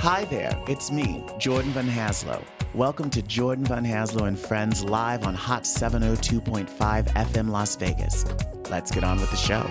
Hi there, it's me, Jordan Van Haslo. Welcome to Jordan Van Haslo and Friends live on Hot 702.5 FM Las Vegas. Let's get on with the show.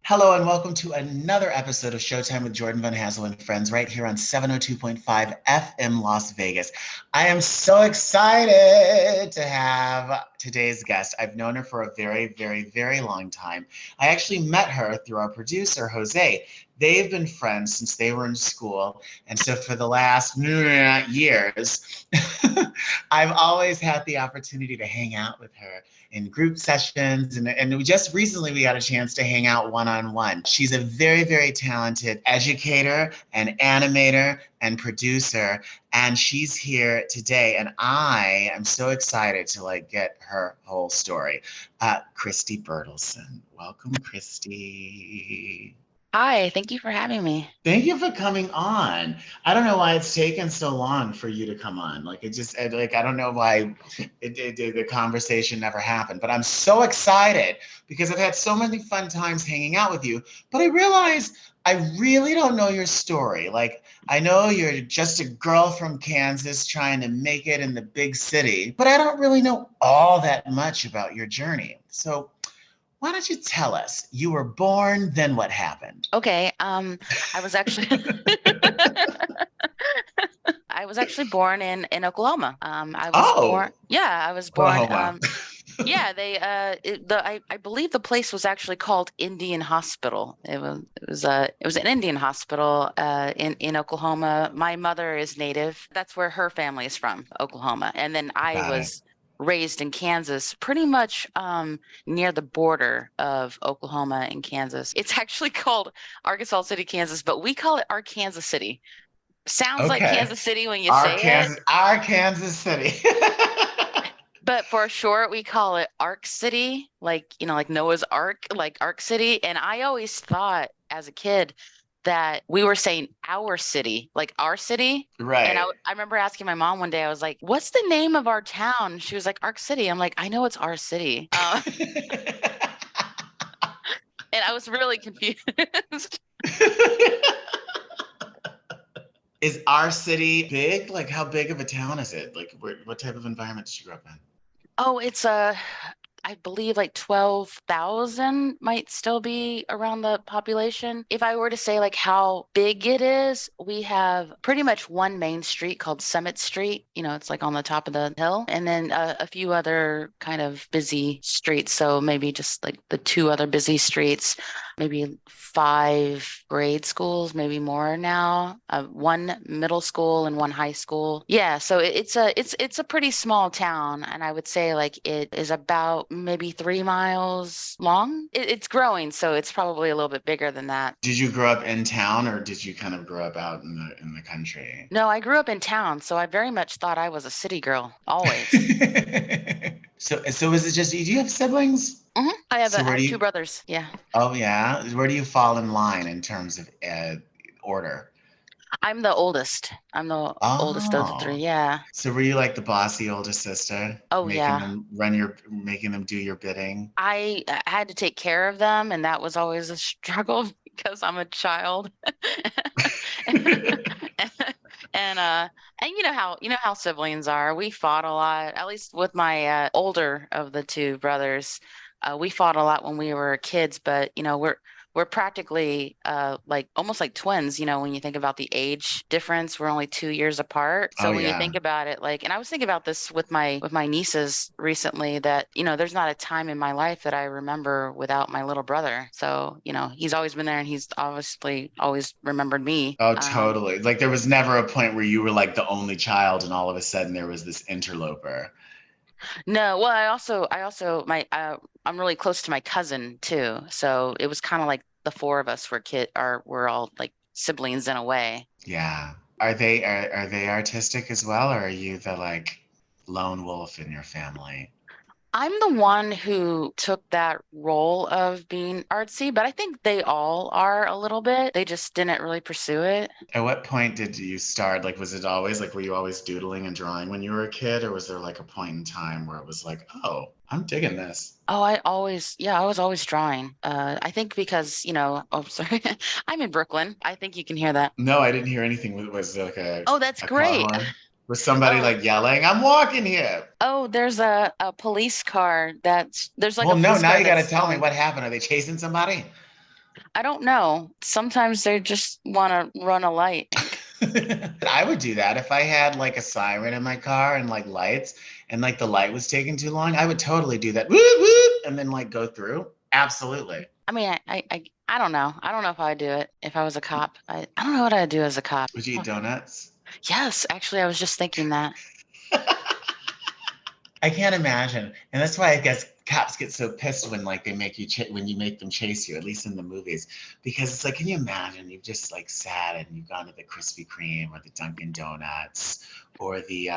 Hello and welcome to another episode of Showtime with Jordan Van Haslo and Friends right here on 702.5 FM Las Vegas. I am so excited to have today's guest. I've known her for a very, very, very long time. I actually met her through our producer, Jose. They've been friends since they were in school. And so for the last years, I've always had the opportunity to hang out with her in group sessions. And we just recently, we got a chance to hang out one-on-one. She's a very, very talented educator and animator and producer. And she's here today. And I am so excited to get her whole story. Christi Bertelsen. Welcome, Christi. Hi, thank you for having me. Thank you for coming on. I don't know why it's taken so long for you to come on. I don't know why the conversation never happened, but I'm so excited because I've had so many fun times hanging out with you, but I realize I really don't know your story. I know you're just a girl from Kansas trying to make it in the big city, but I don't really know all that much about your journey. So why don't you tell us? You were born, then what happened? Okay, I was actually I was actually born in Oklahoma. I was born. Oklahoma. Yeah, I believe the place was actually called Indian Hospital. It was an Indian hospital in Oklahoma. My mother is native. That's where her family is from, Oklahoma. And then I Got it. was raised in Kansas, pretty much near the border of Oklahoma and Kansas. It's actually called Arkansas City, Kansas, but we call it Arkansas City. Sounds like Okay. Kansas City when you say it. Arkansas City. But for short, we call it Ark City, like Noah's Ark, like Ark City. And I always thought as a kid that we were saying our city, like our city. And Right. I remember asking my mom one day, I was like, what's the name of our town? She was like, Ark City. I'm like, I know it's our city. And I was really confused. Is our city big? How big of a town is it? What type of environment did you grow up in? Oh, I believe like 12,000 might still be around the population. If I were to say like how big it is, we have pretty much one main street called Summit Street. It's like on the top of the hill, and then a few other kind of busy streets. So maybe just like the two other busy streets, maybe 5 grade schools, maybe more now. One middle school and one high school. Yeah, so it's a pretty small town, and I would say like it is about maybe 3 miles long. It's growing, so it's probably a little bit bigger than that. Did you grow up in town or did you kind of grow up out in the country? No, I grew up in town, so I very much thought I was a city girl, always. So is it just, do you have siblings? I have So I where do have two you, brothers. Yeah. oh yeah, where do you fall in line in terms of order? I'm the oldest. I'm the oldest of the three. Oh, Yeah. so were you like the bossy older sister, Oh yeah. making them do your bidding? I had to take care of them, and that was always a struggle because I'm a child. And you know how siblings are. We fought a lot, at least with my older of the two brothers. We fought a lot when we were kids, but we're practically like almost like twins, when you think about the age difference. We're only 2 years apart. Oh So when you yeah. think about it, and I was thinking about this with my nieces recently, that there's not a time in my life that I remember without my little brother. So he's always been there, and he's obviously always remembered me. Oh, totally. There was never a point where you were like the only child and all of a sudden there was this interloper. No, well, I also I'm really close to my cousin too. So it was kind of like the four of us we're all like siblings in a way. Yeah. Are they artistic as well, or are you the lone wolf in your family? I'm the one who took that role of being artsy, but I think they all are a little bit. They just didn't really pursue it. At what point did you start? Like, was it always like, were you always doodling and drawing when you were a kid, or was there like a point in time where it was like, oh, I'm digging this? Oh, I was always drawing. I think because, oh, sorry, I'm in Brooklyn. I think you can hear that. No, I didn't hear anything. Was it like Oh, that's a car great. horn? Was somebody Oh, like yelling, I'm walking here? there's a police car there's like Well, a no, police now car you got to that's tell me going. what happened. Are they chasing somebody? I don't know. Sometimes they just want to run a light. I would do that if I had like a siren in my car and like lights and like the light was taking too long. I would totally do that. Whoop, whoop, and then like go through. Absolutely. I mean, I don't know. I don't know if I'd do it if I was a cop. I don't know what I'd do as a cop. Would you eat donuts? Yes, actually, I was just thinking that. I can't imagine, and that's why I guess cops get so pissed when like they make you when you make them chase you, at least in the movies, because it's like, can you imagine you've just like sat and you've gone to the Krispy Kreme or the Dunkin' Donuts or the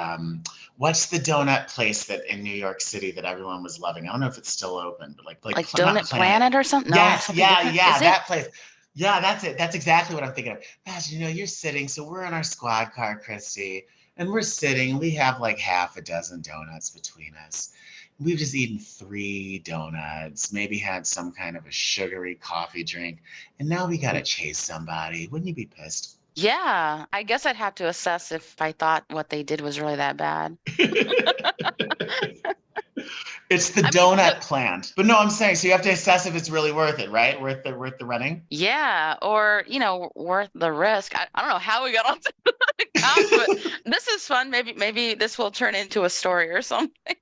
what's the donut place that in New York City that everyone was loving? I don't know if it's still open, but Like not Donut Planet. Planet or something? No, Yes, something yeah, different. yeah, Is it? that place. Yeah, that's it. That's exactly what I'm thinking of. Imagine, you're sitting, so we're in our squad car, Christy, and we're sitting. We have like half a dozen donuts between us. We've just eaten 3 donuts, maybe had some kind of a sugary coffee drink, and now we gotta chase somebody. Wouldn't you be pissed? Yeah, I guess I'd have to assess if I thought what they did was really that bad. It's the I mean, donut plant. But no, I'm saying, so you have to assess if it's really worth it, right? Worth the running. yeah, or worth the risk. I don't know how we got onto the cops, but this is fun. Maybe this will turn into a story or something.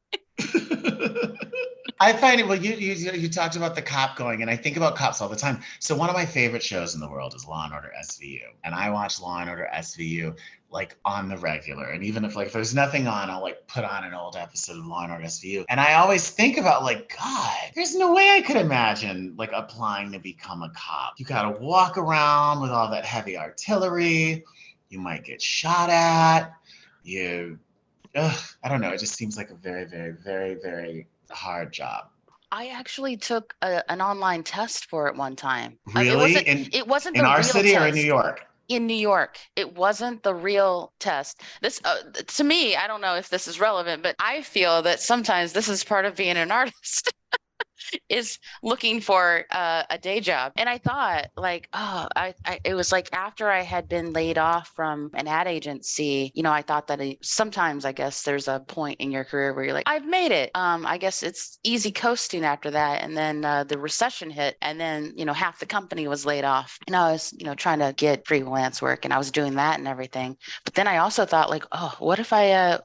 I find it. Well, you talked about the cop going, and I think about cops all the time. So one of my favorite shows in the world is Law and Order SVU, and I watch Law and Order SVU like on the regular. And even if like if there's nothing on, I'll like put on an old episode of Law and Order SVU. And I always think about like, God, there's no way I could imagine like applying to become a cop. You got to walk around with all that heavy artillery. You might get shot at. You I don't know. It just seems like a very, very, very, very hard job. I actually took an online test for it one time. It Really? wasn't it wasn't In the our real city or in New test. York? In New York. It wasn't the real test. This, to me, I don't know if this is relevant, but I feel that sometimes this is part of being an artist. Is looking for a day job. And I thought like, oh, it was like after I had been laid off from an ad agency, I thought that sometimes I guess there's a point in your career where you're like, I've made it. I guess it's easy coasting after that. And then the recession hit and then, half the company was laid off. And I was, trying to get freelance work and I was doing that and everything. But then I also thought like, oh, what if I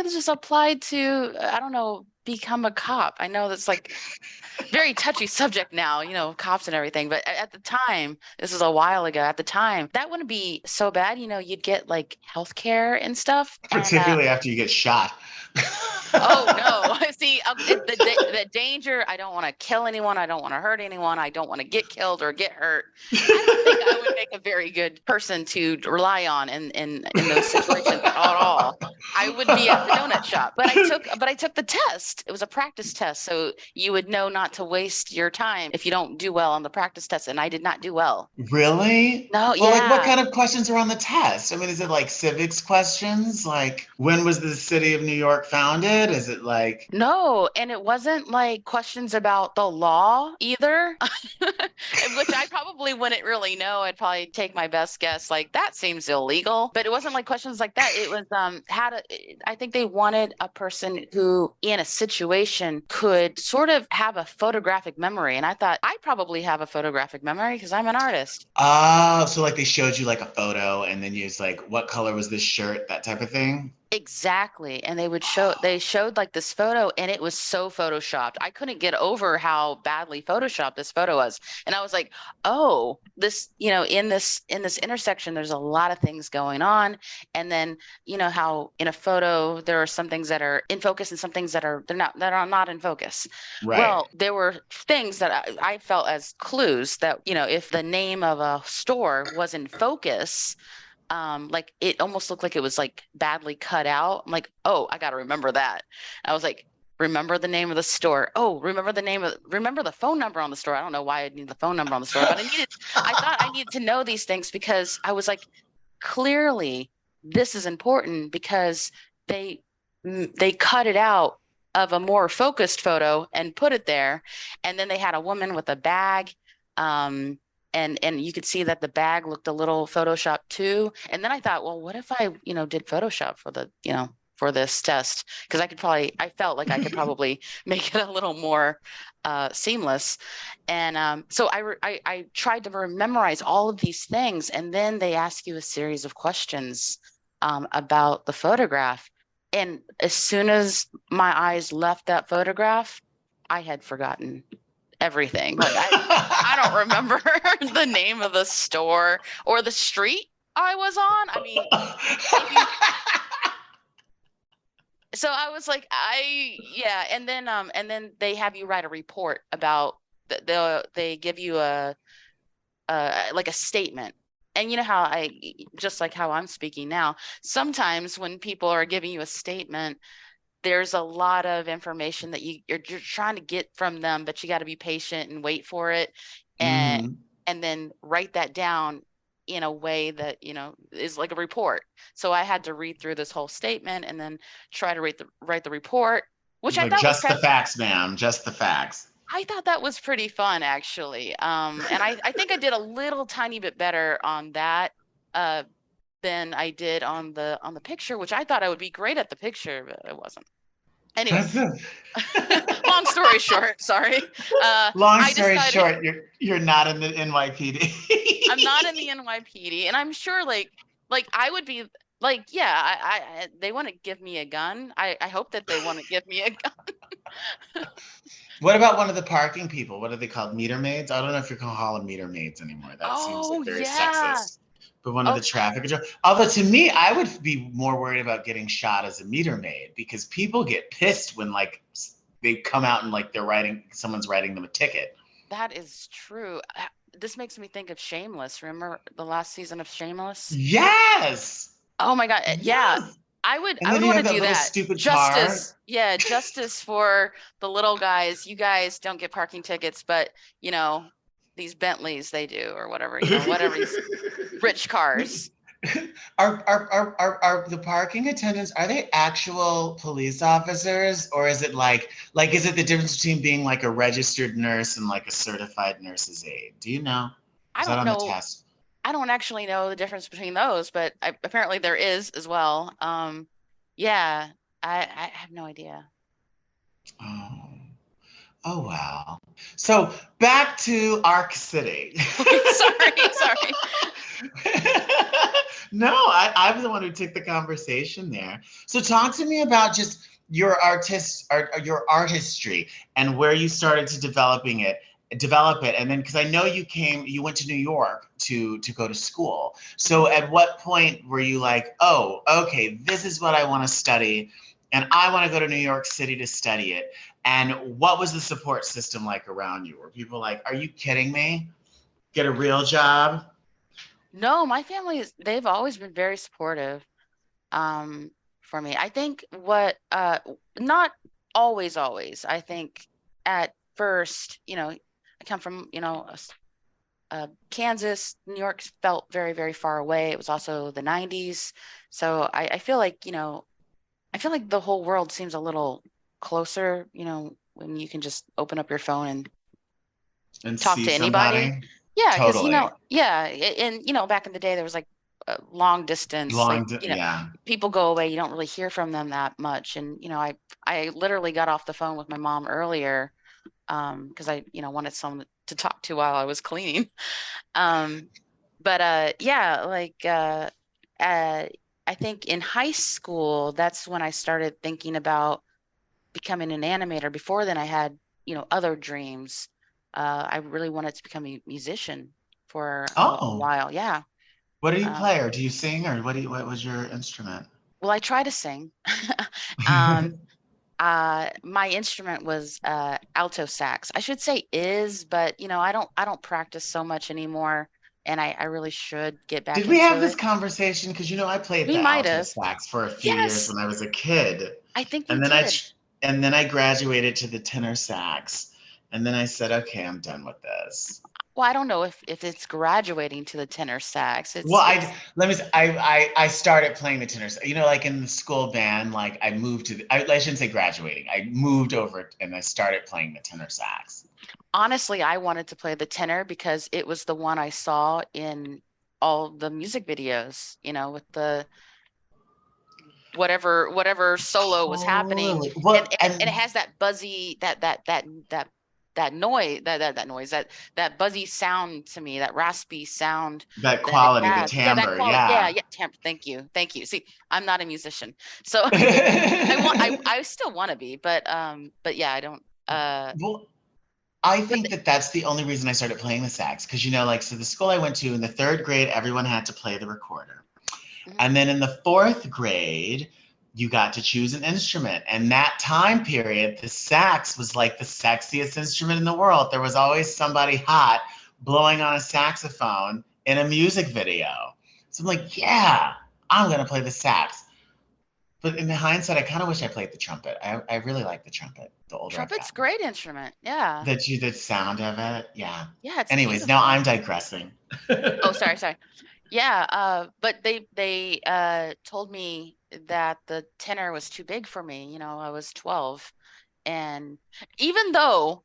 just applied to, I don't know, become a cop? I know that's like very touchy subject now, cops and everything. But at the time, this is a while ago, at the time, that wouldn't be so bad. You'd get like healthcare and stuff. And Particularly after you get shot. oh no, see, the danger, I don't want to kill anyone. I don't want to hurt anyone. I don't want to get killed or get hurt. I don't think I would make a very good person to rely on in those situations at all. I would be at the donut shop. But I took the test. It was a practice test. So you would know not to waste your time if you don't do well on the practice test. And I did not do well. Really? No, Well, like what yeah. kind of questions are on the test? I mean, is it like civics questions? Like when was the city of New York founded? Is it like No, and it wasn't like questions about the law either, which I probably wouldn't really know. I'd probably take my best guess, like that seems illegal. But it wasn't like questions like that. It was I think they wanted a person who in a situation could sort of have a photographic memory. And I thought I probably have a photographic memory because I'm an artist. so like they showed you like a photo and then you was like, what color was this shirt? That type of thing? Exactly. And they showed like this photo and it was so photoshopped. I couldn't get over how badly photoshopped this photo was. And I was like, "Oh, this, in this intersection there's a lot of things going on." And then, how in a photo there are some things that are in focus and some things that are not in focus. Right. Well, there were things that I felt as clues that, if the name of a store was in focus, like it almost looked like it was like badly cut out. I'm like, oh, I got to remember that. I was like, remember the name of the store. Oh, remember the phone number on the store. I don't know why I need the phone number on the store, but I thought I needed to know these things because I was like, clearly this is important because they they cut it out of a more focused photo and put it there. And then they had a woman with a bag. And you could see that the bag looked a little Photoshop too. And then I thought, well, what if I, did Photoshop for the, for this test? Because I felt like I could probably make it a little more seamless. And so I tried to memorize all of these things. And then they ask you a series of questions about the photograph. And as soon as my eyes left that photograph, I had forgotten everything. Like I don't remember the name of the store or the street I was on. I mean, so I was like, yeah. And then they have you write a report about they give you a like a statement. And you know how just like how I'm speaking now, sometimes when people are giving you a statement, there's a lot of information that you're trying to get from them, but you got to be patient and wait for it, and Mm-hmm. and then write that down in a way that is like a report. So I had to read through this whole statement and then try to write the report, which I Like, thought was just kind the of, facts, ma'am. Just the facts. I thought that was pretty fun actually. And I think I did a little tiny bit better on that uh than I did on the picture, which I thought I would be great at the picture, but I wasn't. Anyway, That's it. long story short, sorry. Long I story decided short, you're not in the NYPD. I'm not in the NYPD, and I'm sure like I would be like, yeah, they want to give me a gun. I hope that they want to give me a gun. What about one of the parking people? What are they called? Meter maids? I don't know if you can call them meter maids anymore. That seems like Oh very yeah. sexist. But one of the Oh, traffic control. Although to me, I would be more worried about getting shot as a meter maid because people get pissed when like they come out and like someone's writing them a ticket. that is true. This makes me think of Shameless. Remember the last season of Shameless? Yes. Oh my God. Yeah. Yes. I And then would you want have to that do little that. stupid car. Justice. Yeah, justice for the little guys. You guys don't get parking tickets, but you know, these Bentleys they do or whatever, whatever these rich cars. Are the parking attendants, are they actual police officers, or is it like is it the difference between being like a registered nurse and like a certified nurse's aide? Do you know? I Is that don't on the know. test? I don't actually know the difference between those, but apparently there is as well. Yeah, I have no idea. Oh. Oh wow. So back to Arc City. Sorry. No, I'm the one who took the conversation there. So talk to me about just your artistry and where you started to develop it. And then, because I know you went to New York to go to school. So at what point were you like, oh, okay, this is what I want to study, and I want to go to New York City to study it? And what was the support system like around you? Were people like, are you kidding me? Get a real job? No, my family they've always been very supportive for me. I think not always. I think at first, I come from, Kansas, New York felt very, very far away. It was also the 90s. So I feel like, I feel like the whole world seems a little closer, when you can just open up your phone and And talk see to anybody. somebody? Yeah, because Totally. yeah, and back in the day there was like long distance, Yeah. people go away, you don't really hear from them that much. And I literally got off the phone with my mom earlier because I wanted someone to talk to while I was cleaning. Um, but yeah, like uh, I think in high school that's when I started thinking about becoming an animator. Before then, I had, other dreams. I really wanted to become a musician for a Oh, while. Yeah. what do you Um, play, or do you sing, or what was your instrument? well, I try to sing. um, my instrument was alto sax. I should say is, but I don't practice so much anymore, and I really should get Did back we have into this it. conversation? Because I played We the might alto have. sax for a few years Yes, when I was a kid, I think you and then did. and then I graduated to the tenor sax. And then I said, okay, I'm done with this. Well, I don't know if it's graduating to the tenor sax. Well, It's let me. I started playing the tenor. You know, like in the school band. Like I moved to. I shouldn't say graduating. I moved over and I started playing the tenor sax. honestly, I wanted to play the tenor because it was the one I saw in all the music videos, with the whatever solo was happening. Totally. And Well, and it and has that buzzy that noise that noise that buzzy sound to me, that raspy sound that that it quality, the has. Yeah, that timbre. quality. Yeah, Yeah. yeah, thank you. See, I'm not a musician, so I still want to be, but yeah, I don't Well, I but think that that's the only reason I started playing the sax because like so the school I went to in the third grade, everyone had to play the recorder. mhm. And then in the fourth grade, you got to choose an instrument. And that time period, the sax was like the sexiest instrument in the world. There was always somebody hot blowing on a saxophone in a music video. So I'm like, yeah, I'm going to play the sax. But in hindsight, I kind of wish I played the trumpet. I really like the trumpet, the older I've Trumpet's gotten. great instrument. Yeah. The sound of it. Yeah. Yeah, it's Anyways, now beautiful. I'm digressing. Oh, sorry. Yeah, but they told me that the tenor was too big for me. I was 12, and even though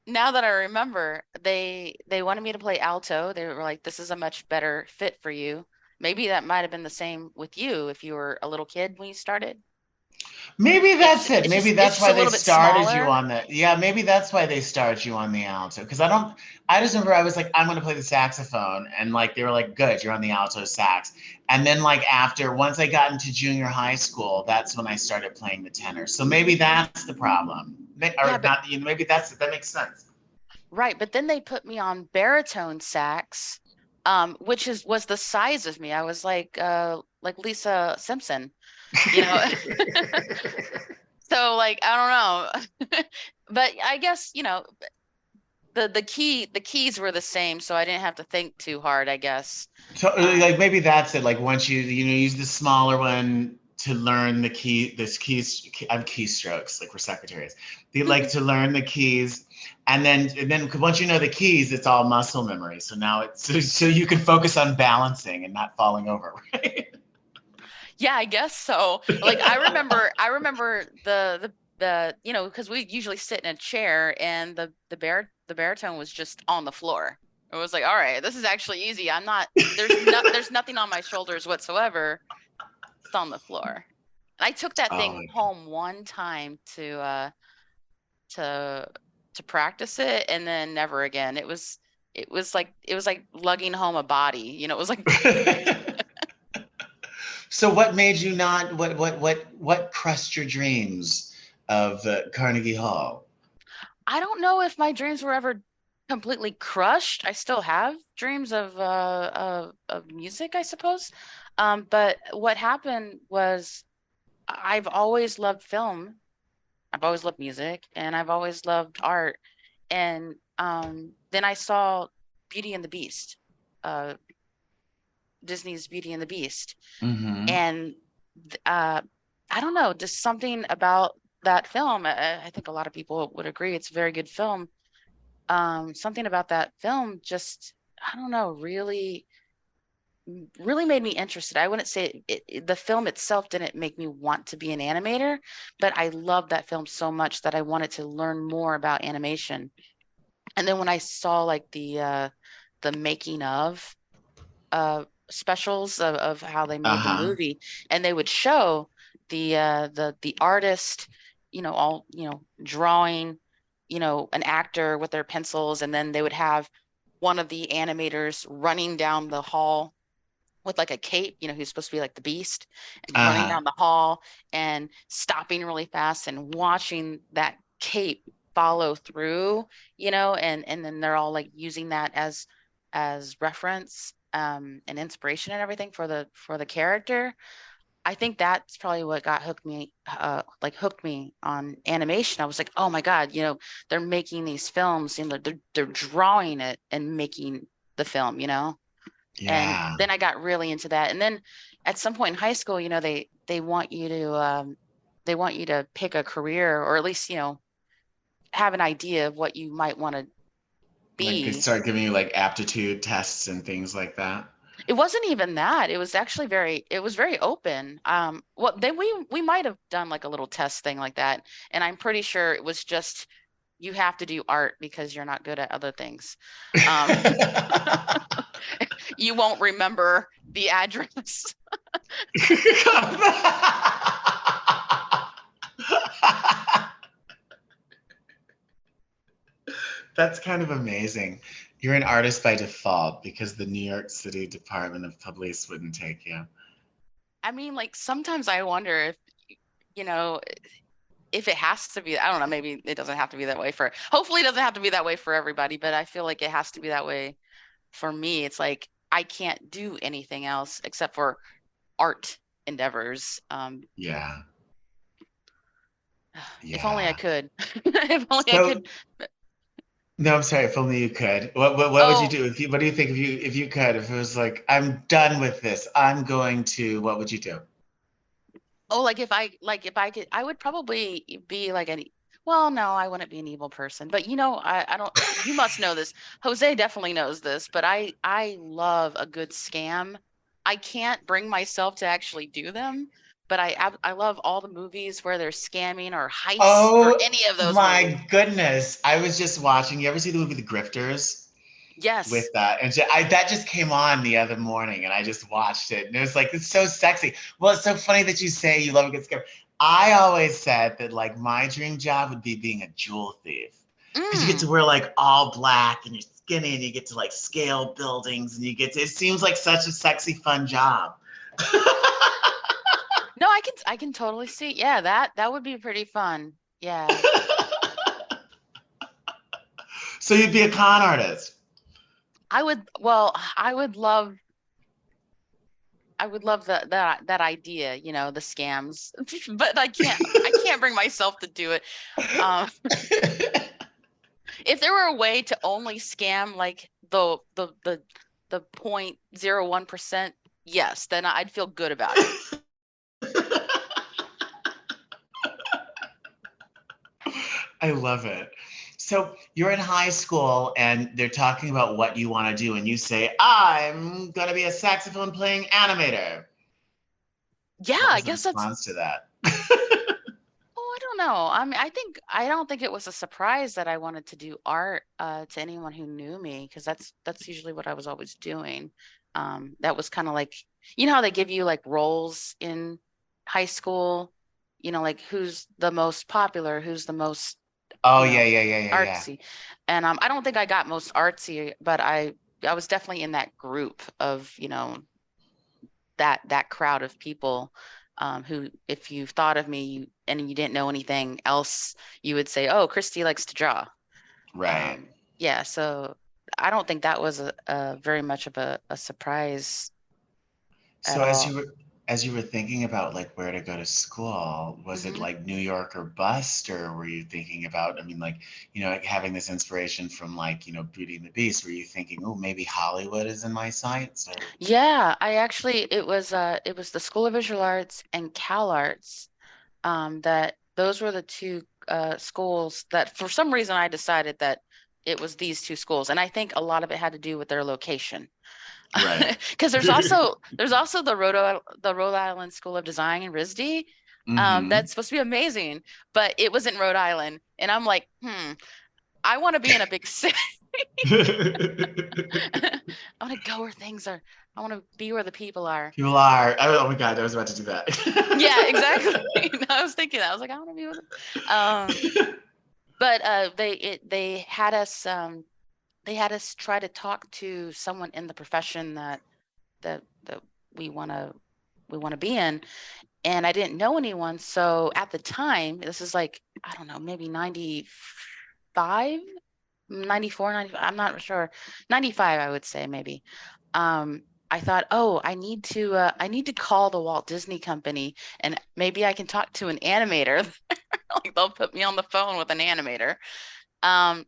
now that I remember, they wanted me to play alto. They were like, "This is a much better fit for you." Maybe that might have been the same with you if you were a little kid when you started. Maybe It's that's it. it's Maybe just it's that's just why a they little bit started you smaller. on the, yeah, maybe that's why they started you on the alto. Because I just remember I was like, I'm going to play the saxophone. And like, they were like, good, you're on the alto sax. And then, like, once I got into junior high school, that's when I started playing the tenor. So maybe that's the problem. Yeah, Or but not, maybe that makes sense. right, but then they put me on baritone sax, which was the size of me. I was like Lisa Simpson, you know. So like I don't know. But I guess, the keys were the same, so I didn't have to think too hard, I guess. So Um, like maybe that's it. Like once you use the smaller one to learn the I'm keystrokes, like we're secretaries. They like to learn the keys, and then once you know the keys, it's all muscle memory. So now so you can focus on balancing and not falling over, right? yeah, I guess so. Like I remember because we usually sit in a chair, and the baritone was just on the floor. It was like, all right, this is actually easy. I'm not there's nothing on my shoulders whatsoever. It's on the floor. I took that Oh thing my God. home one time to to practice it, and then never again. It was like lugging home a body. It was like So what made you not what crushed your dreams of Carnegie Hall? I don't know if my dreams were ever completely crushed. I still have dreams of music, I suppose. But what happened was I've always loved film. I've always loved music, and I've always loved art. And then I saw Beauty and the Beast, uh, Disney's Beauty and the Beast, Mm-hmm. and uh, I don't know, just something about that film. I think a lot of people would agree it's a very good film. Something about that film just, I don't know, really made me interested. I wouldn't say the film itself didn't make me want to be an animator, but I loved that film so much that I wanted to learn more about animation. And then when I saw like the making of specials of how they made the Uh-huh. movie, and they would show the artist, all drawing, an actor with their pencils, and then they would have one of the animators running down the hall with like a cape, who's supposed to be like the beast, and running Uh-huh. down the hall and stopping really fast and watching that cape follow through, and then they're all like using that as reference, and inspiration and everything for the character. I think that's probably what got hooked me on animation. I was like, oh my God, they're making these films, they're drawing it and making the film. And Yeah. then I got really into that. And then at some point in high school, they want you to they want you to pick a career, or at least, have an idea of what you might want to Like they be. start giving you like aptitude tests and things like that. It wasn't even that. It was actually it was very open. Well, then we might have done like a little test thing like that. And I'm pretty sure it was just you have to do art because you're not good at other things. Um, you won't remember the address. That's kind of amazing. You're an artist by default because the New York City Department of Police wouldn't take you. I mean, like sometimes I wonder if, you know, if it has to be, I don't know, maybe it doesn't have to be that way hopefully it doesn't have to be that way for everybody, but I feel like it has to be that way for me. It's like I can't do anything else except for art endeavors. Yeah. If only I Yeah. could. If only I So could. no, I'm sorry. If only you could. What would you Oh, do if you? What do you think if you could? If it was like, I'm done with this, I'm going to. What would you do? oh, like if I could, I would probably be like well, no, I wouldn't be an evil person. But I don't, you must know this. Jose definitely knows this, but I love a good scam. I can't bring myself to actually do them, but I love all the movies where they're scamming or heists or Oh any of those movies. my goodness! I was just watching. You ever see the movie The Grifters? With Yes. that, and that just came on the other morning, and I just watched it, and it was like it's so sexy. Well, it's so funny that you say you love a good scam. I always said that like my dream job would be being a jewel thief because you get to Mm. wear like all black and you're skinny and you get to like scale buildings and you get to. It seems like such a sexy, fun job. No, I can totally see. Yeah, that would be pretty fun. Yeah. So you'd be a con artist. I would love that idea, the scams. But I can't bring myself to do it. Um, if there were a way to only scam like the 0.01%, yes, then I'd feel good about it. I love it. So you're in high school and they're talking about what you want to do, and you say, I'm going to be a saxophone playing animator. Yeah, What I was the guess that's. response to that? Oh, I don't know. I mean, I don't think it was a surprise that I wanted to do art to anyone who knew me, because that's usually what I was always doing. That was kind of like, how they give you like roles in high school, like who's the most popular, who's the most, Oh, you yeah, know, yeah, yeah, yeah, yeah. artsy. And I don't think I got most artsy, but I was definitely in that group of, that crowd of people, who, if you thought of me and you didn't know anything else, you would say, "Oh, Christy likes to draw." Right. Yeah, so I don't think that was a very much of a surprise at So all. as you were thinking about like where to go to school, was it Hmm. like New York or bust, or were you thinking about, I mean, like, like having this inspiration from like, Beauty and the Beast, were you thinking, oh, maybe Hollywood is in my sights or Yeah, it was the School of Visual Arts and Cal Arts, that those were the two schools that for some reason I decided that it was these two schools, and I think a lot of it had to do with their location. right. Because there's also the Rhode Island School of Design in RISD. Mm-hmm. That's supposed to be amazing, but it was in Rhode Island, and I'm like, I want to be in a big city. I want to go where things are. I want to be where the people are. People are. Oh my God, I was about to do Yeah, exactly. that. I was thinking that. I was like, I want to be with them. But they had us try to talk to someone in the profession that we want to we want to be in, and I didn't know anyone. So at the time, this is like, I don't know, maybe 95, 94, 95, I'm not sure. 95, I would say maybe. I thought, oh, I need to call the Walt Disney Company, and maybe I can talk to an animator. Like they'll put me on the phone with an animator.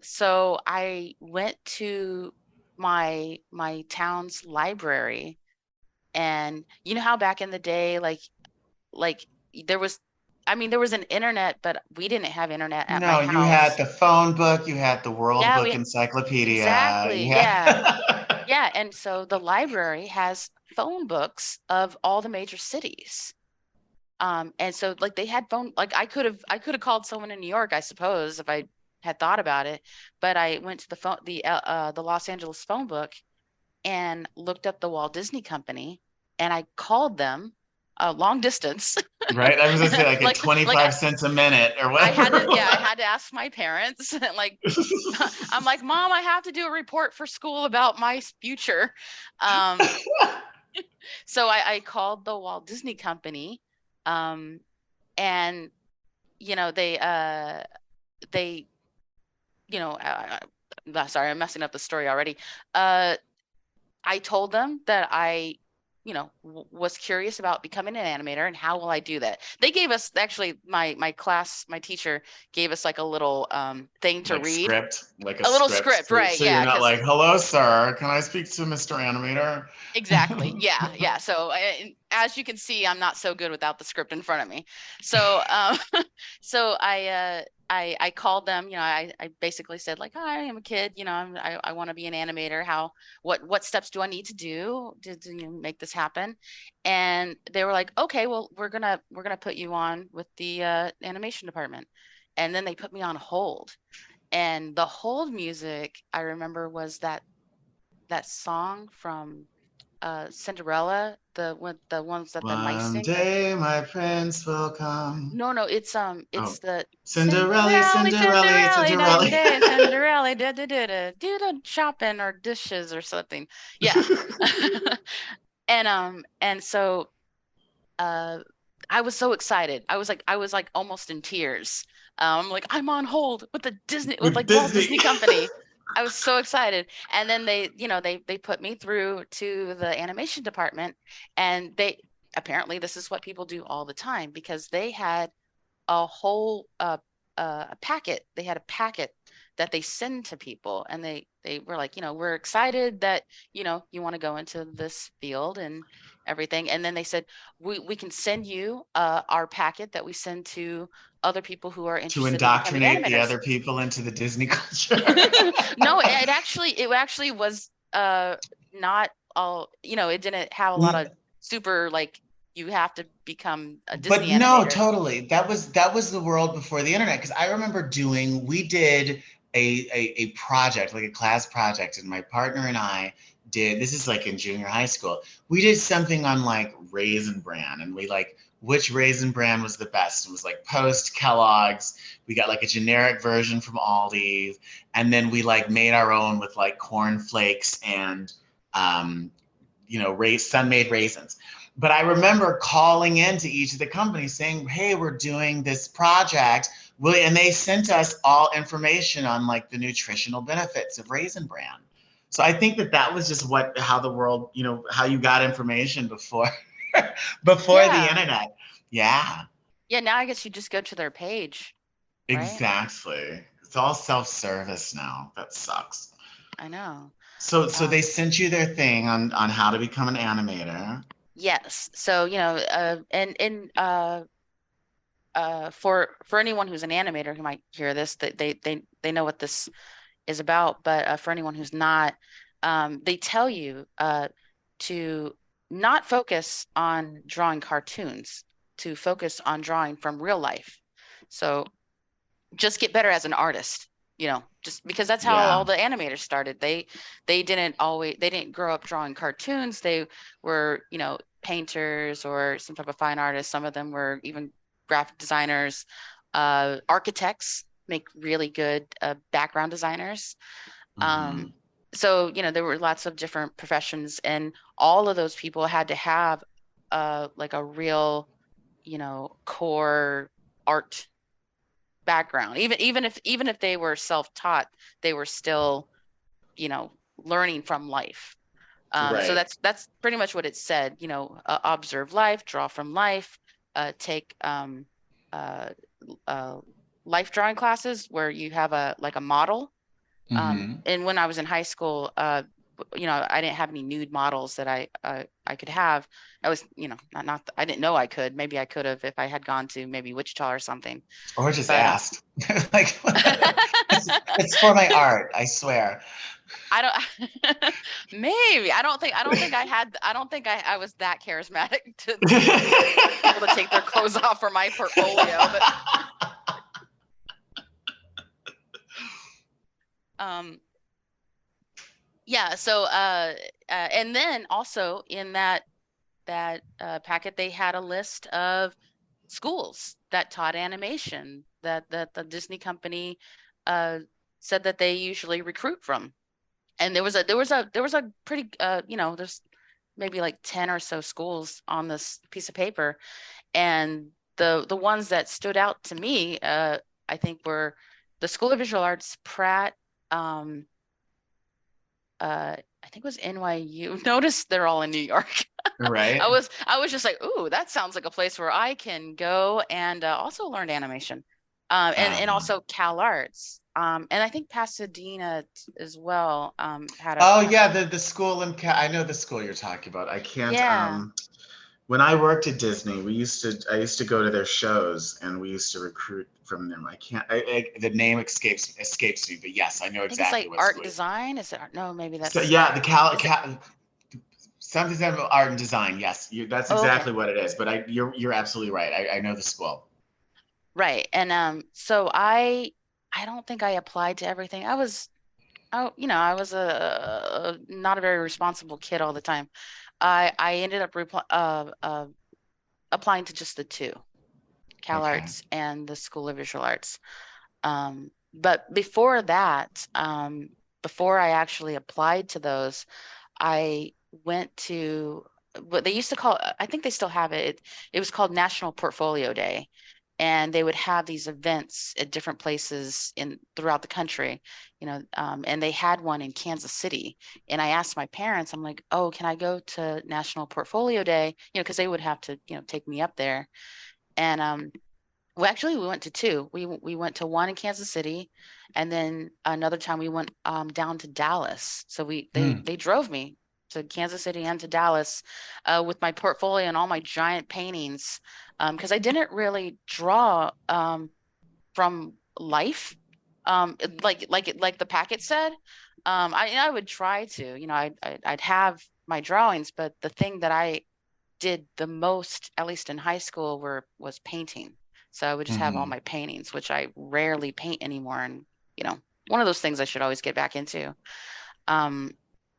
So I went to my town's library, and you know how back in the day, like there was I mean, there was an internet, but we didn't have internet at my No, you had house. the phone book, you had the World Yeah, Book we Encyclopedia, exactly. you Yeah. had Yeah. And so the library has phone books of all the major cities. And so like they had phone, like I could have called someone in New York, I suppose, if I had thought about it. But I went to the Los Angeles phone book and looked up the Walt Disney Company, and I called them long distance. right? I was gonna say like at Like 25 cents a minute or I whatever had to, it yeah, I was. had to ask my parents. Like, I'm like, Mom, I have to do a report for school about my future. Um, so I called the Walt Disney Company, um, and they, sorry, I'm messing up the story already. Uh, I told them that I, was curious about becoming an animator and how will I do that. They gave us actually my class, my teacher gave us like a little thing to Like read, script, like a a little script. script, So, right? so you're Yeah, not because like, hello, sir, can I speak to Mr. Animator? exactly. Yeah, yeah. So as you can see, I'm not so good without the script in front of me. So so I called them, I basically said like, hi, I'm a kid, I want to be an animator. What steps do I need to do to make this happen? And they were like, okay, well, we're gonna put you on with the animation department. And then they put me on hold. And the hold music I remember was that song from Cinderella, the ones that the mice One sing. day my prince will come. No, Oh, it's the Cinderella, Cinderella, Cinderella, Cinderella, night Cinderella. and day, Cinderella, da da da da, do the shopping or dishes or something. Yeah. And so uh I was so excited. I was like almost in tears. Like I'm on hold with the Disney with With like Walt Disney. Disney Company. I was so excited. And then they put me through to the animation department, and they apparently this is what people do all the time because they had a whole a packet. They had a packet that they send to people, and they were like, we're excited that you want to go into this field and everything. And then they said we can send you our packet that we send to other people who are To interested in becoming indoctrinate the animators. other people into the Disney culture. No, it actually was not all, it didn't have a lot of super like you have to become a But Disney no, animator. totally. That was the world before the internet. Because I remember we did a project, like a class project, and my partner and I did. This is like in junior high school. We did something on like Raisin Bran, and we like which Raisin Bran was the best. It was like Post, Kellogg's. We got like a generic version from Aldi's, and then we like made our own with like corn flakes and um, sun-made raisins. But I remember calling into each of the companies saying, "Hey, we're doing this project." And they sent us all information on like the nutritional benefits of Raisin Bran. So I think that was just how the world, how you got information before before the Yeah. internet. Yeah, Yeah, now I guess you just go to their page, right? exactly. It's all self-service now. That sucks. I know. So they Um, sent you their thing on how to become an animator. yes. So, for anyone who's an animator who might hear this, that they know what this is about, but for anyone who's not, they tell you to not focus on drawing cartoons, to focus on drawing from real life. So just get better as an artist, just because that's how all Yeah. the animators started. They didn't grow up drawing cartoons. They were, painters or some type of fine artists. Some of them were even graphic designers, architects make really good background designers. Hmm. um, so there were lots of different professions, and all of those people had to have like a real, core art background. Even if they were self-taught, they were still, learning from life. So Right. that's pretty much what it said. Observe life, draw from life, take uh, uh, life drawing classes where you have a like a model. Hmm. And when I was in high school, I didn't have any nude models that I could have. I was, not I didn't know I could. Maybe I could have if I had gone to maybe Wichita or something. Or just But asked. Like, it's for my art, I swear. I don't maybe I don't think I was that charismatic to get people to take their clothes off for my portfolio, but yeah, so and then also in that packet they had a list of schools that taught animation that the Disney company said that they usually recruit from. And there was a pretty there's maybe like 10 or so schools on this piece of paper, and the ones that stood out to me I think were the School of Visual Arts, Pratt, I think it was NYU. Notice they're all in New York. Right. I was just like, ooh, that sounds like a place where I can go and also learn animation. And also Cal Arts. And I think Pasadena as well had a. Oh yeah, the school in I know the school you're talking about. I can't. Yeah. When I worked at Disney, I used to go to their shows, and we used to recruit from them. I can't. The name escapes me, but yes, I know I think it's exactly like what art and school. design. Is it? No, maybe So that's. yeah, something about art and design. Yes, that's Oh, okay. exactly what it is. But you're absolutely right. I know the school. Right. And so I don't think I applied to everything. I was a not a very responsible kid all the time. I ended up applying to just the two, Cal Okay. Arts and the School of Visual Arts. But before that, before I actually applied to those, I went to what they used to call, I think they still have it. It was called National Portfolio Day. And they would have these events at different places throughout the country, and they had one in Kansas City. And I asked my parents, I'm like, oh, can I go to National Portfolio Day? Because they would have to, take me up there. And well, actually, we went to two. We went to one in Kansas City, and then another time we went down to Dallas. So they drove me to Kansas City and to Dallas with my portfolio and all my giant paintings, because I didn't really draw from life, like the packet said. I would try to, I'd have my drawings, but the thing that I did the most, at least in high school, was painting. So I would just have all my paintings, which I rarely paint anymore. And, one of those things I should always get back into. Um,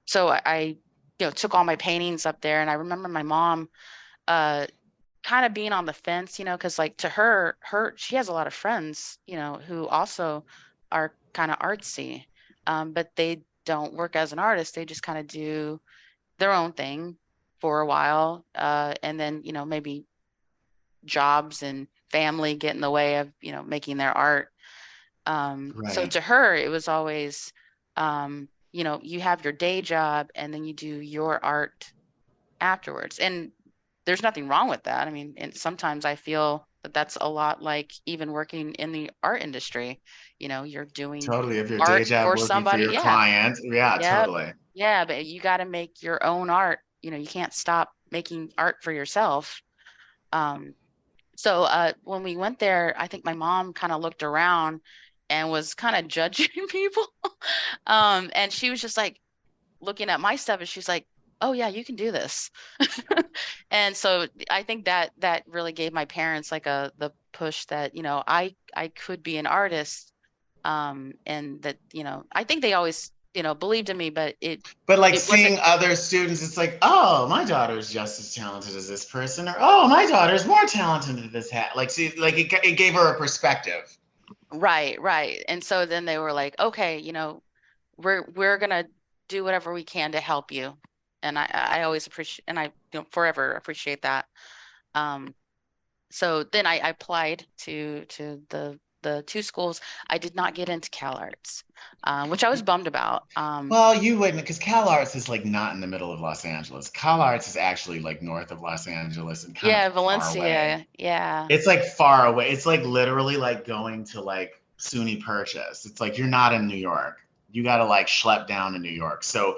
so I took all my paintings up there, and I remember my mom uh kind of being on the fence, because like to she has a lot of friends, who also are kind of artsy, but they don't work as an artist. They just kind of do their own thing for a while, and then maybe jobs and family get in the way of making their art. So Right. to her it was always, you have your day job and then you do your art afterwards, and there's nothing wrong with that. I mean, and sometimes I feel that that's a lot like even working in the art industry. You're doing Totally. If your day art job for working for somebody. your Yeah. client, yeah, Yep. totally. Yeah, but you got to make your own art. You can't stop making art for yourself. Um, so when we went there, I think my mom kind of looked around and was kind of judging people. And she was just like looking at my stuff and she's like, "Oh yeah, you can do this." And so I think that really gave my parents like the push that, I could be an artist. And that, I think they always, believed in me, but But like it wasn't. seeing other students, it's like, oh, my daughter's just as talented as this person, or oh, my daughter's more talented than this hat. Like, see, like it gave her a perspective. Right, right. And so then they were like, okay, we're gonna do whatever we can to help you. And I always appreciate, and I forever appreciate that. Um, so then I applied to the two schools. I did not get into Cal Arts, which I was bummed about. Well, you wouldn't, because Cal Arts is like not in the middle of Los Angeles. Cal Arts is actually like north of Los Angeles and kind of Yeah, far away. Valencia. Yeah. It's like far away. It's like literally like going to like SUNY Purchase. It's like you're not in New York. You got to like schlep down to New York. So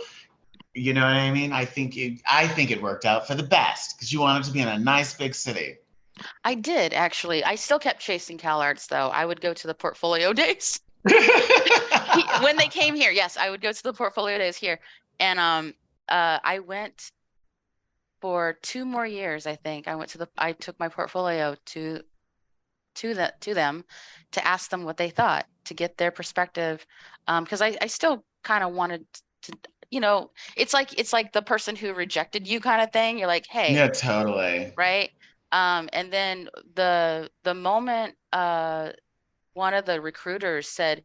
You know what I mean? I think it worked out for the best because you wanted to be in a nice big city. I did actually. I still kept chasing CalArts though. I would go to the portfolio days. When they came here, yes, I would go to the portfolio days here. And I went for 2 more years, I think. I took my portfolio to them to ask them what they thought, to get their perspective. Because I still kind of wanted to, it's like the person who rejected you kind of thing. You're like, hey, Yeah, totally. right? And then the moment one of the recruiters said,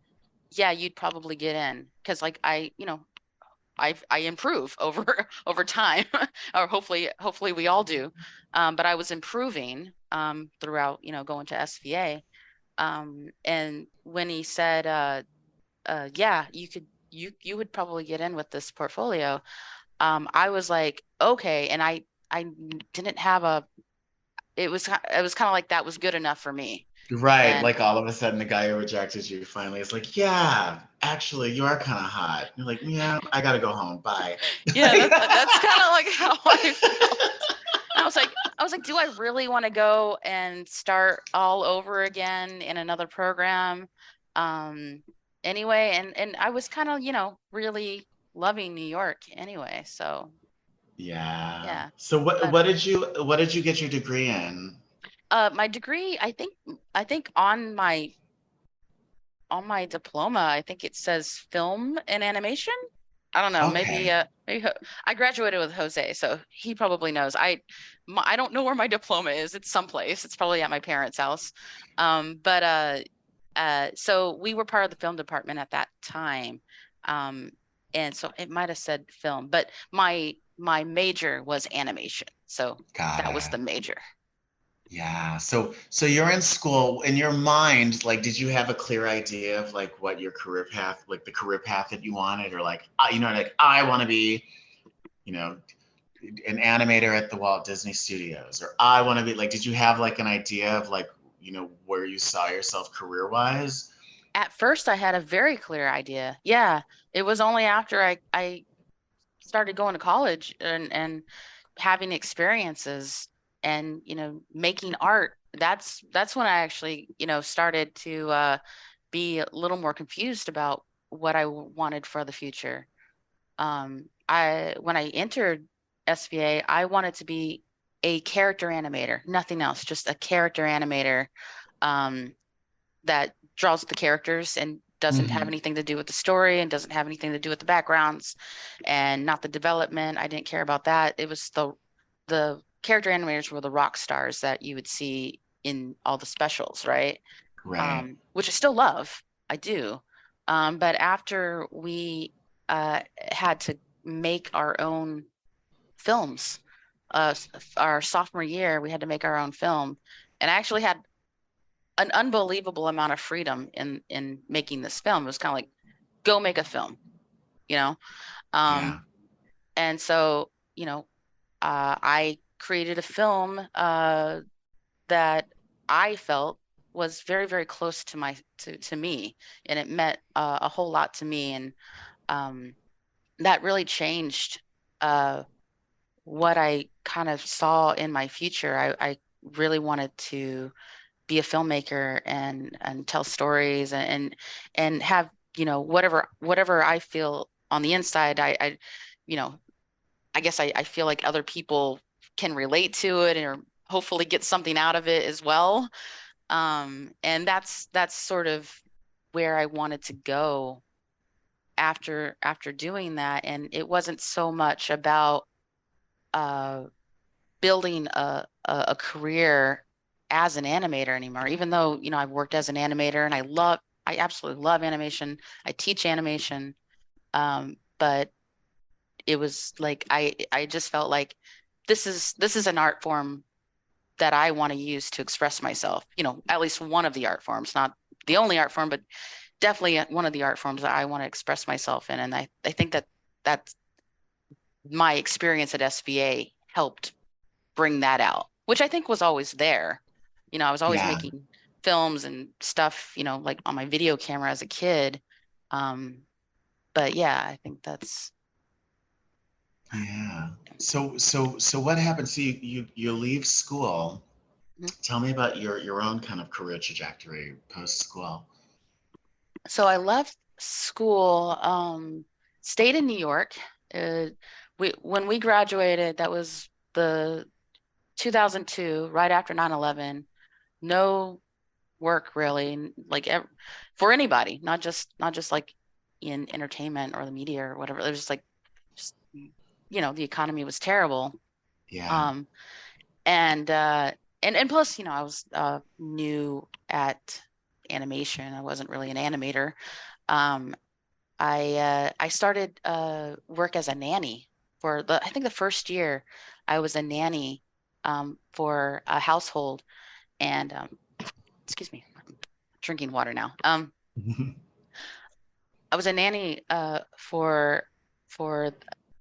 yeah, you'd probably get in because like I improve over over time, or hopefully we all do. But I was improving throughout, going to SVA. And when he said, yeah, you would probably get in with this portfolio, I was like, okay. And I didn't have a, it was kind of like that was good enough for me. Right. And Like all of a sudden the guy who rejected you finally is like, yeah, actually, you are kind of hot. You're like, yeah, I gotta go home. Bye. yeah, that's kind of like how I felt. I was like, do I really want to go and start all over again in another program? Um, anyway, and I was kind of, really loving New York anyway. So Yeah. yeah. So But what did you get your degree in? my degree, I think on my diploma, I think it says film and animation. I don't know. Maybe Okay. I graduated with Jose, so he probably knows. I don't know where my diploma is. It's someplace. It's probably at my parents' house. But so we were part of the film department at that time. Um, and so it might have said film, but my major was animation. So Got that was it. the major. Yeah. So you're in school. In your mind, like, did you have a clear idea of like what your career path, like the career path that you wanted, or like, like I want to be, you know, an animator at the Walt Disney Studios, or I want to be like, did you have like an idea of like, where you saw yourself career wise? At first, I had a very clear idea. Yeah, it was only after I started going to college and having experiences and making art. That's when I actually started to be a little more confused about what I wanted for the future. I When I entered SVA, I wanted to be a character animator, nothing else, just a character animator. Um, that draws the characters and doesn't have Hmm. anything to do with the story and doesn't have anything to do with the backgrounds and not the development. I didn't care about that. It was the character animators were the rock stars that you would see in all the specials, right? Right. Which I still love. I do. But after we had to make our own films, our sophomore year, we had to make our own film. And I actually had an unbelievable amount of freedom in making this film. It was kind of like, go make a film, you know? Yeah. Um, and so, I created a film that I felt was very, very close to me, and it meant a whole lot to me, and um, that really changed what I kind of saw in my future. I really wanted to be a filmmaker and tell stories and have whatever I feel on the inside. You know I guess I feel like other people can relate to it or hopefully get something out of it as well. And that's sort of where I wanted to go after doing that. And it wasn't so much about uh building a career as an animator anymore, even though, I've worked as an animator and I absolutely love animation. I teach animation. But it was like I just felt like this is an art form that I want to use to express myself. At least one of the art forms, not the only art form, but definitely one of the art forms that I want to express myself in. And I think that's my experience at SVA helped bring that out, which I think was always there. I was always Yeah. making films and stuff, like on my video camera as a kid. Um, but yeah, I think Yeah. So what happened? So you leave school. Mhm. Tell me about your own kind of career trajectory post school. So I left school, stayed in New York. Uh, when we graduated, that was the 2002, right after 9/11. No work really, like for anybody, not just like in entertainment or the media or whatever. It was just the economy was terrible. Yeah. Um, and plus, I was new at animation. I wasn't really an animator. Um, I started work as a nanny for I think the first year I was a nanny for a household, and excuse me, I'm drinking water now. I was a nanny for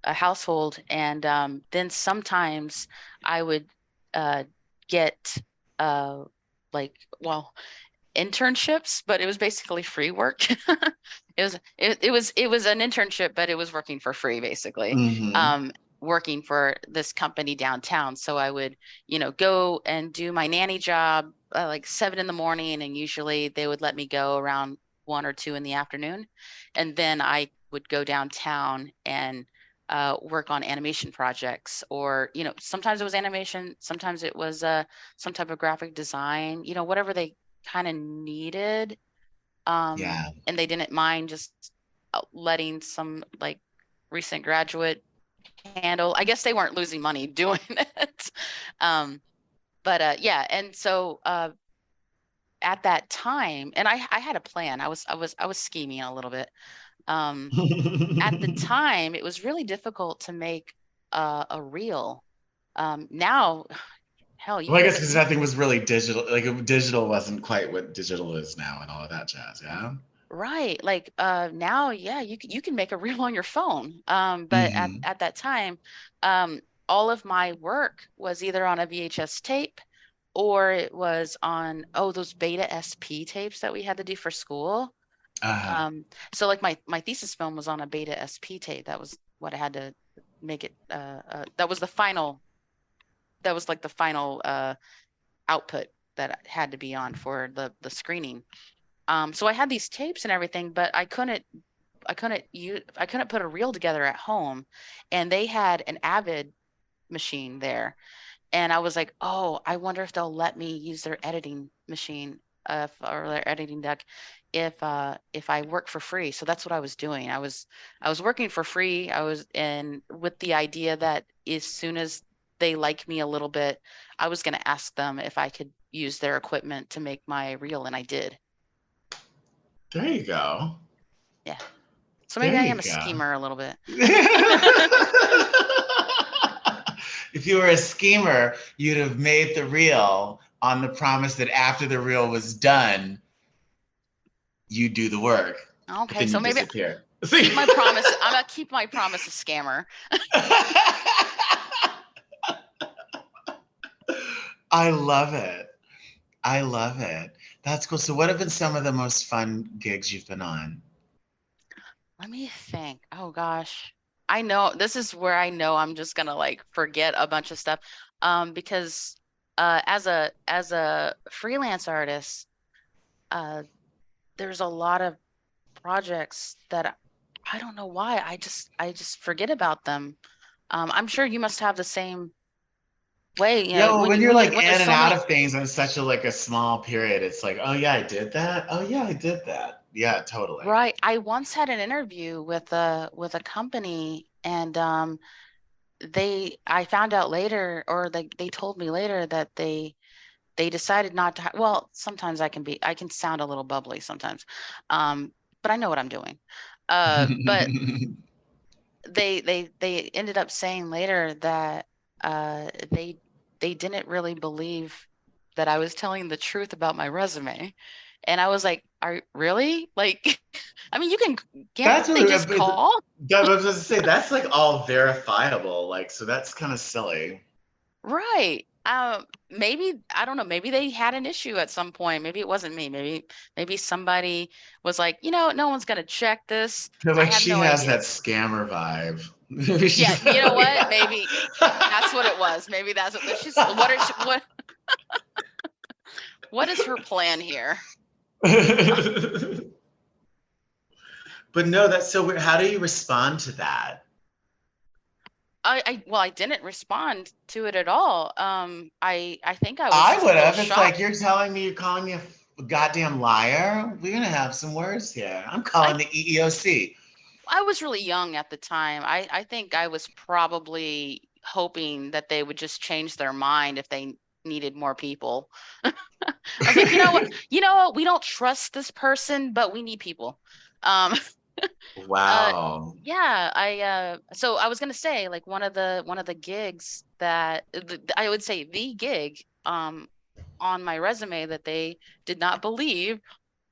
a household, and then sometimes I would uh, get like, well, internships, but it was basically free work. It was an internship, but it was working for free basically. Hmm. Um, Working for this company downtown. So I would, go and do my nanny job like 7 in the morning, and usually they would let me go around 1 or 2 in the afternoon, and then I would go downtown and work on animation projects, or sometimes it was animation, sometimes it was some type of graphic design, whatever they kind of needed. Yeah. And they didn't mind just letting some like recent graduate handle. I guess they weren't losing money doing it. Um, but yeah, and so at that time, and I had a plan. I was scheming a little bit. Um, at the time, it was really difficult to make a reel. Now, hell, you Well, I can guess make because nothing was really digital. Like digital wasn't quite what digital is now and all of that jazz. Yeah. right. Like now, yeah, you can make a reel on your phone. But at Hmm. at that time, um, all of my work was either on a VHS tape, or it was on those Beta SP tapes that we had to do for school. Uh-huh. So like my thesis film was on a Beta SP tape. That was what I had to make it. That was the final. That was like the final output that it had to be on for the screening. So I had these tapes and everything, but I couldn't put a reel together at home, and they had an Avid machine there, and I was like, oh, I wonder if they'll let me use their editing machine, or their editing deck, if I work for free. So that's what I was doing. I was working for free. I was in with the idea that as soon as they like me a little bit, I was going to ask them if I could use their equipment to make my reel, and I did. There you go. Yeah. So maybe There I you am a go. schemer a little bit. If you were a schemer, you'd have made the reel on the promise that after the reel was done, you do the work, but Okay, then so you maybe disappear. See? keep my promise. I'm gonna keep my promise a scammer. I love it. I love it. That's cool. So, what have been some of the most fun gigs you've been on? Let me think. Oh gosh. I know this is where I know I'm just gonna like forget a bunch of stuff. Because as a freelance artist, uh there's a lot of projects that I don't know why. I just forget about them. I'm sure you must have the same way, Yeah, well, when when you you're when you like when there's in and so out many. of things in such a small period, it's like, oh yeah, I did that. Oh yeah, I did that. Yeah, totally. Right. I once had an interview with a company, and I found out later, or they told me later, that they decided not to well, sometimes I can sound a little bubbly sometimes. But I know what I'm doing. But they ended up saying later that they didn't really believe that I was telling the truth about my resume. And I was like, are really? Like, I mean, can't That's they really, just call? I was going to say, that's like all verifiable. Like, so that's kind of silly. Right. Maybe, I don't know, maybe they had an issue at some point. Maybe it wasn't me. Maybe somebody was like, no one's gonna check this. They're I like, have she no has idea. that scammer vibe. Yeah, you know what? Maybe that's what it was. Maybe that's what she's. What is her plan here? But no, that's so weird. How do you respond to that? Well, I didn't respond to it at all. I think I was I just would a little have. It's like shocked. you're telling me you're calling me a goddamn liar. We're gonna have some words here. I'm I calling the EEOC. I was really young at the time. I think I was probably hoping that they would just change their mind if they needed more people. I was like, you know what? You know what? We don't trust this person, but we need people. Um, uh, Wow. yeah, so I was gonna say like one of the gigs that I would say the gig on my resume that they did not believe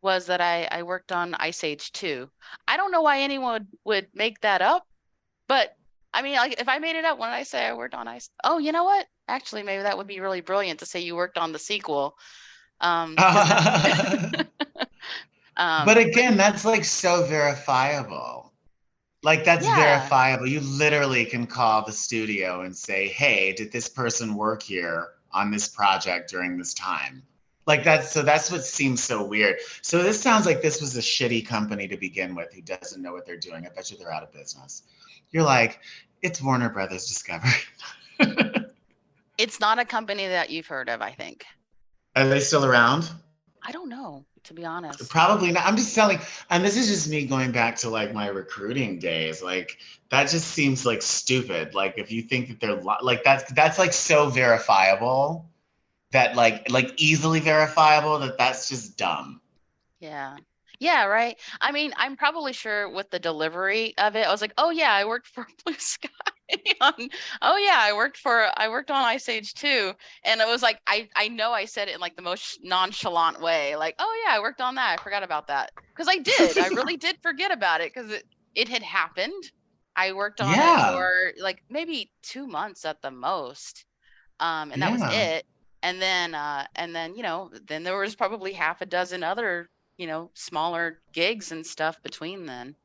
was that I worked on Ice Age 2. I don't know why anyone would make that up, but I mean, like, if I made it up when I say I worked on Ice, oh, you know what? Actually, maybe that would be really brilliant to say you worked on the sequel. Because that, But but again, that's like so verifiable. Like that's yeah, verifiable. You literally can call the studio and say, "Hey, did this person work here on this project during this time?" Like that's what seems so weird. So this sounds like this was a shitty company to begin with who doesn't know what they're doing. I bet you they're out of business. You're like, it's Warner Brothers Discovery. it's not a company that you've heard of, I think. Are they still around? I don't know, to be honest. Probably not. I'm just telling, and this is just me going back to like my recruiting days. Like that just seems like stupid. Like if you think that they're like that's like so verifiable that like easily verifiable that that's just dumb. Yeah. Yeah, right. I mean, I'm probably sure with the delivery of it, I was like, oh yeah, I worked for Blue Sky on, oh yeah, I worked on Ice Age 2. And it was like I know I said it in like the most nonchalant way, like, oh yeah, I worked on that. I forgot about that. Because I did. I really did forget about it because it had happened. I worked on it Yeah, for like maybe 2 months at the most. And that was yeah. it. And then, then there was probably half a dozen other, smaller gigs and stuff between then,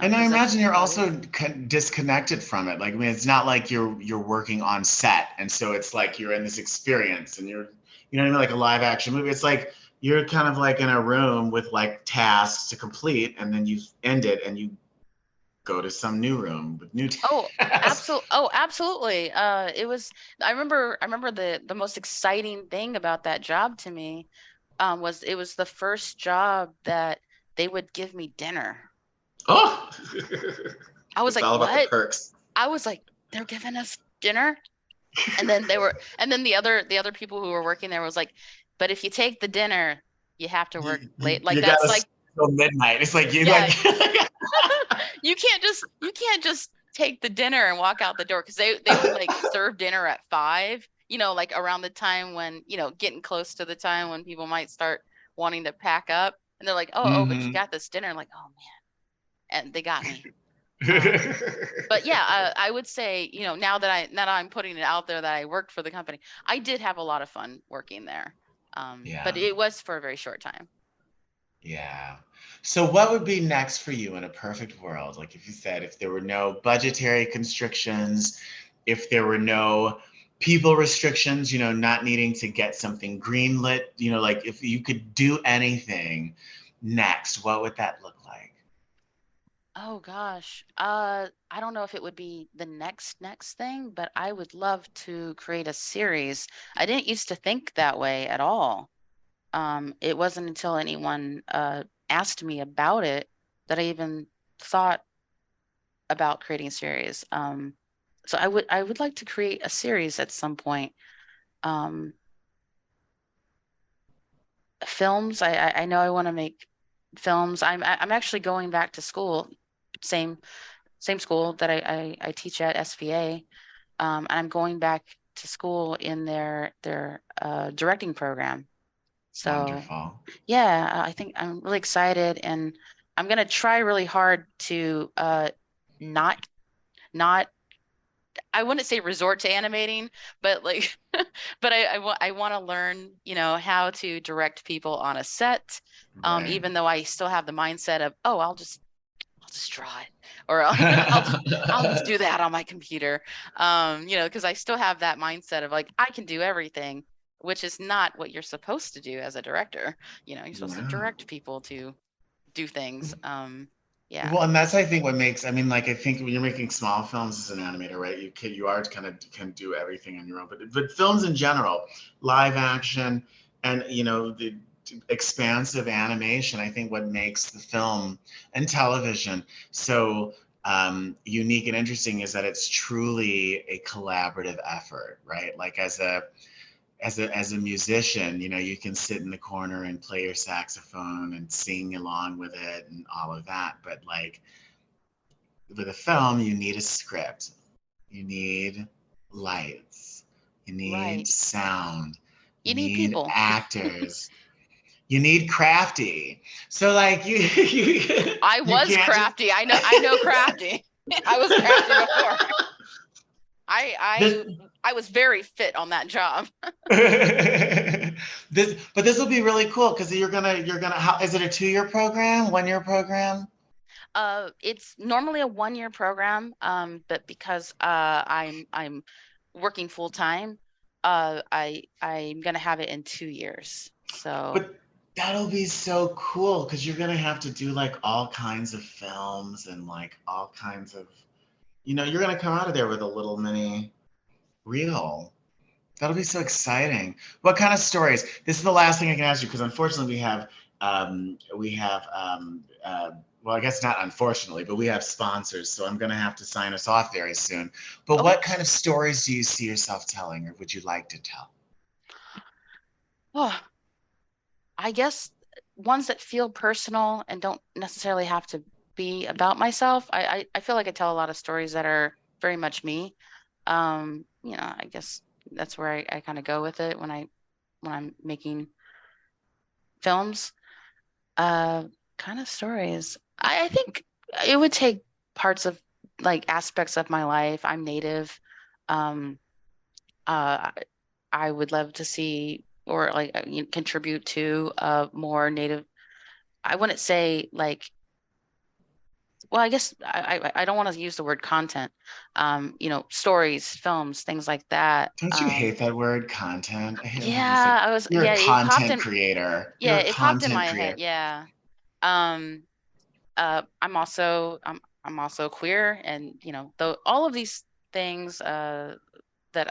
And I because that's imagine just you're how it also is. disconnected from it. Like I mean, it's not like you're working on set, and so it's like you're in this experience, and you know what I mean, like a live action movie. It's like you're kind of like in a room with like tasks to complete, and then you end it, and you go to some new room with new Oh, tasks. absolutely. I remember the most exciting thing about that job to me, was it was the first job that they would give me dinner. Oh, I was it's like, all about the what? perks. I was like, they're giving us dinner? And then the other people who were working there was like, but if you take the dinner, you have to work late. Like You that's gotta like, till midnight. It's like you yeah, like. you can't just take the dinner and walk out the door because they would like serve dinner at 5, like around the time when, getting close to the time when people might start wanting to pack up. And they're like, oh, but you Mhm. got this dinner. I'm like, oh man. And they got me. Um, but yeah, I would say, now that I'm putting it out there that I worked for the company, I did have a lot of fun working there. But Yeah. it was for a very short time. Yeah. So what would be next for you in a perfect world? Like if you said if there were no budgetary constrictions, if there were no people restrictions, not needing to get something greenlit, like if you could do anything next, what would that look like? Oh gosh. I don't know if it would be the next thing, but I would love to create a series. I didn't used to think that way at all. It wasn't until anyone asked me about it that I even thought about creating a series. So I would like to create a series at some point. Um, Films. I know I want to make films. I'm actually going back to school, same same school that I teach at SVA. And I'm going back to school in their directing program. So Wonderful. yeah, I think I'm really excited, and I'm gonna try really hard to not not I wouldn't say resort to animating, but like, but I want to learn, how to direct people on a set, Right. even though I still have the mindset of, oh, I'll just draw it, or I'll just do that on my computer. Because I still have that mindset of like, I can do everything, which is not what you're supposed to do as a director. You're supposed to direct people to do things. Yeah. Well, and that's, I think, what makes, I mean, like, I think when you're making small films as an animator, right, you are kind of can do everything on your own, but films in general, live action, and the expansive animation, I think what makes the film and television so unique and interesting is that it's truly a collaborative effort, right? Like, as a musician, you can sit in the corner and play your saxophone and sing along with it and all of that. But like with a film, you need a script, you need lights, you need Right. sound, you You need need people. actors, you need crafty. So like you I you was can't just crafty. I know crafty. I was crafty before. this, I was very fit on that job. this will be really cool because you're gonna how is it a 2-year program, 1-year program? It's normally a 1-year program, but because I'm working full time, I'm gonna have it in 2 years. So But that'll be so cool because you're gonna have to do like all kinds of films and like all kinds of, you're gonna come out of there with a little mini reel. That'll be so exciting. What kind of stories? This is the last thing I can ask you because unfortunately well, I guess not unfortunately, but we have sponsors, so I'm gonna have to sign us off very soon. But okay. what kind of stories do you see yourself telling, or would you like to tell? Oh, I guess ones that feel personal and don't necessarily have to be about myself. I feel like I tell a lot of stories that are very much me. I guess that's where I kind of go with it when I'm making films. Uh, Kind of stories. I think it would take parts of like aspects of my life. I'm Native. Um, uh, I would love to see or like contribute to more Native. I wouldn't say like, well, I guess I don't want to use the word content. Stories, films, things like that. Don't you hate that word, content? I hate when people say Yeah, I was, you're a yeah, it popped content in, creator. yeah, You're a it popped in content my head. creator. Yeah. Um, I'm also queer, and though all of these things that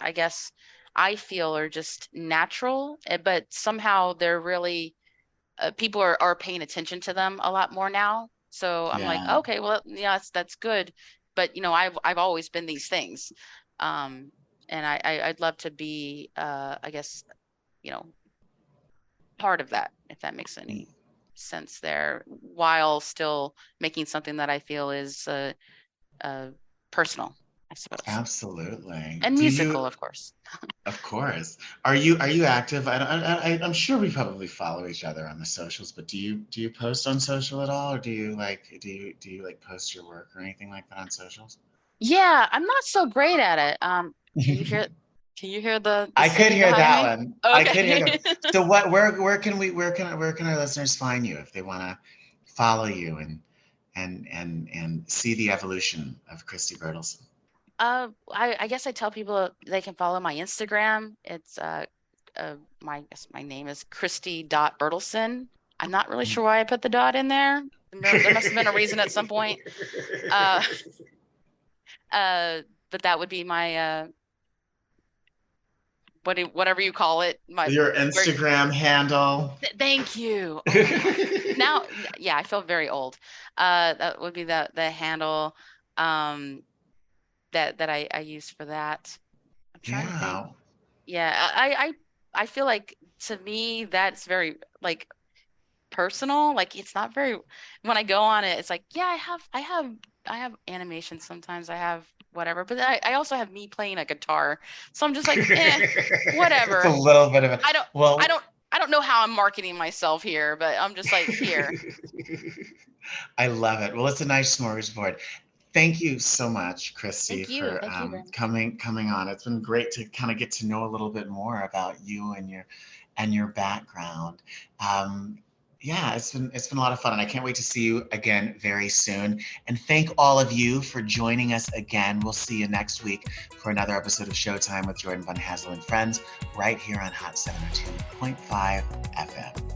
I guess I feel are just natural, but somehow they're really people are paying attention to them a lot more now. So I'm like, Yeah, okay, well, yeah, that's good, but I've always been these things, um, and I'd love to be I guess you know part of that, if that makes any sense there, while still making something that I feel is uh, personal, I suppose, absolutely. and Do musical, you, of course. of course, are you active? I'm sure we probably follow each other on the socials, but do you post on social at all, or do you like post your work or anything like that on socials? Yeah, I'm not so great at it. Can you hear? Can you hear the I could city hear behind that me? one. I could hear Okay. them. So where can our listeners find you if they want to follow you and see the evolution of Christi Bertelsen? I guess I tell people they can follow my Instagram. It's my name is Christi.Bertelsen. I'm not really sure why I put the dot in there. There must have been a reason at some point. Uh, but that would be my whatever you call it. My Your where. Instagram handle. Thank you. Oh my gosh. Now, yeah, I feel very old. That would be the handle um that I use for that. I'm trying to think. Yeah, Yeah, I feel like to me that's very like personal. Like it's not very when I go on it, it's like, yeah, I have animation sometimes. I have whatever, but I also have me playing a guitar. So I'm just like, it's a whatever. little bit of a I don't I well. don't I don't know how I'm marketing myself here, but I'm just like here. I love it. Well, it's a nice smorgasbord. Thank you so much, Christi, Thank you. for Thank you very much. coming on. It's been great to kind of get to know a little bit more about you and your background. Um, Yeah, it's been a lot of fun, and I can't wait to see you again very soon. And thank all of you for joining us again. We'll see you next week for another episode of Showtime with Jordan Van Hassel and Friends, right here on Hot 702.5 FM.